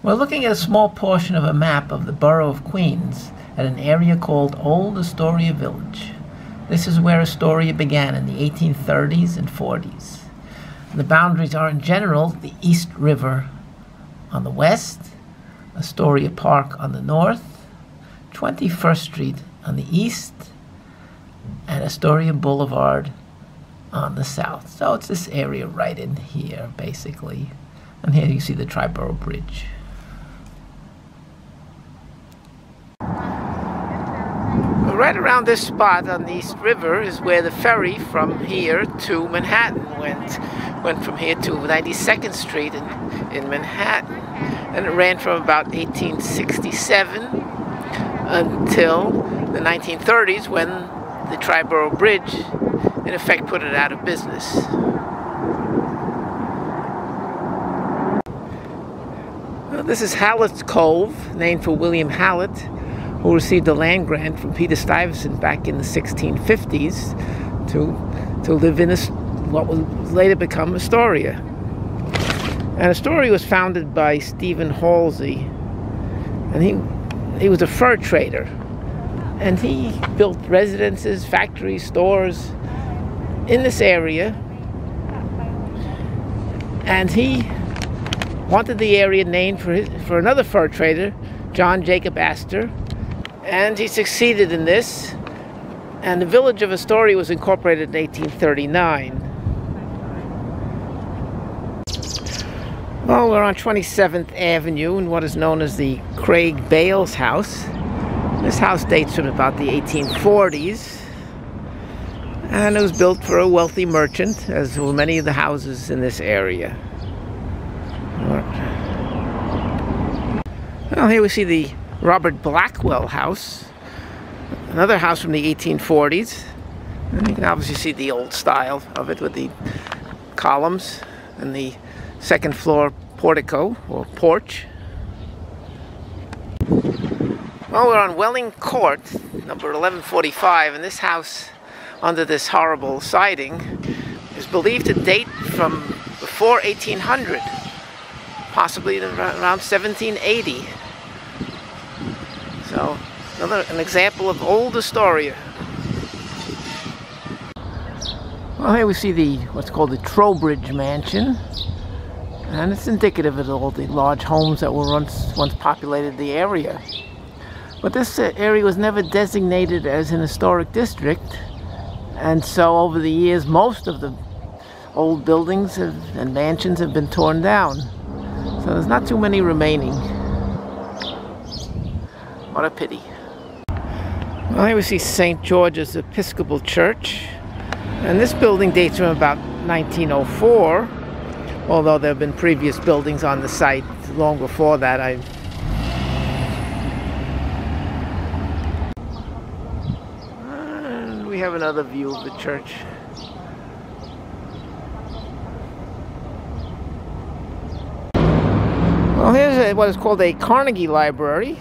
We're looking at a small portion of a map of the borough of Queens at an area called Old Astoria Village. This is where Astoria began in the 1830s and 40s. The boundaries are in general the East River on the west, Astoria Park on the north, 21st Street on the east, and Astoria Boulevard on the south. So it's this area right in here, basically. And here you see the Triborough Bridge. Right around this spot on the East River is where the ferry from here to Manhattan went from here to 92nd Street in Manhattan. And it ran from about 1867 until the 1930s, when the Triborough Bridge in effect put it out of business. Well, this is Hallett's Cove, named for William Hallett, who received a land grant from Peter Stuyvesant back in the 1650s to live in what would later become Astoria. And Astoria was founded by Stephen Halsey, and he was a fur trader, and he built residences, factories, stores in this area, and he wanted the area named for another fur trader, John Jacob Astor. And he succeeded in this, and the village of Astoria was incorporated in 1839. Well, we're on 27th Avenue in what is known as the Craig Bales House. This house dates from about the 1840s, and it was built for a wealthy merchant, as were many of the houses in this area. Well, here we see the Robert Blackwell House, another house from the 1840s. And you can obviously see the old style of it with the columns and the second floor portico or porch. Well, we're on Welling Court, number 1145, and this house, under this horrible siding, is believed to date from before 1800, possibly around 1780. So, an example of old Astoria. Well, here we see what's called the Trowbridge Mansion, and it's indicative of all the large homes that were once populated the area. But this area was never designated as an historic district, and so over the years most of the old buildings and mansions have been torn down. So there's not too many remaining. What a pity. Well, here we see St. George's Episcopal Church, and this building dates from about 1904, although there have been previous buildings on the site long before that. And we have another view of the church. Well, here's what is called a Carnegie Library,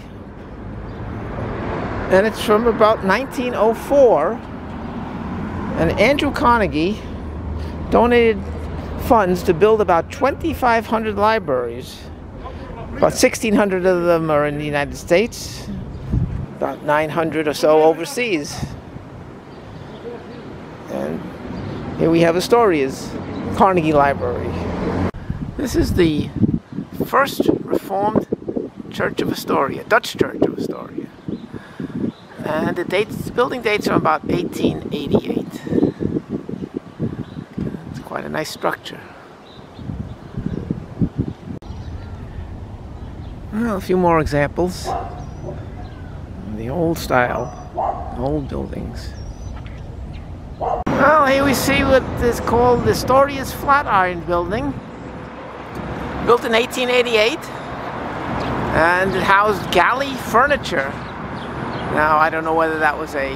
and it's from about 1904. And Andrew Carnegie donated funds to build about 2,500 libraries. About 1,600 of them are in the United States, about 900 or so overseas. And here we have Astoria's Carnegie Library. This is the first Reformed Church of Astoria, Dutch Church of Astoria. And the building dates from about 1888. It's quite a nice structure. Well, a few more examples. The old style, old buildings. Well, here we see what is called Astoria's Flatiron Building. Built in 1888. And it housed galley furniture. Now, I don't know whether that was a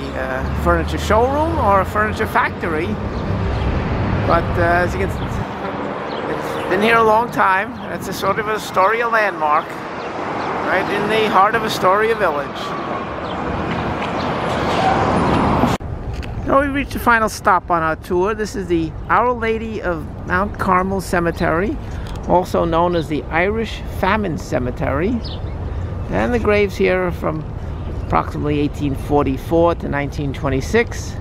furniture showroom or a furniture factory, but as you can see, it's been here a long time. It's a sort of Astoria landmark, right in the heart of Astoria Village. Now we reached the final stop on our tour. This is the Our Lady of Mount Carmel Cemetery, also known as the Irish Famine Cemetery. And the graves here are from approximately 1844 to 1926,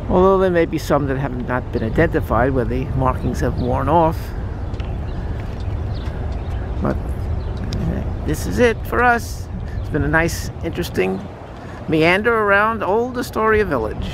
although there may be some that have not been identified where the markings have worn off. But this is it for us. It's been a nice, interesting meander around Old Astoria Village.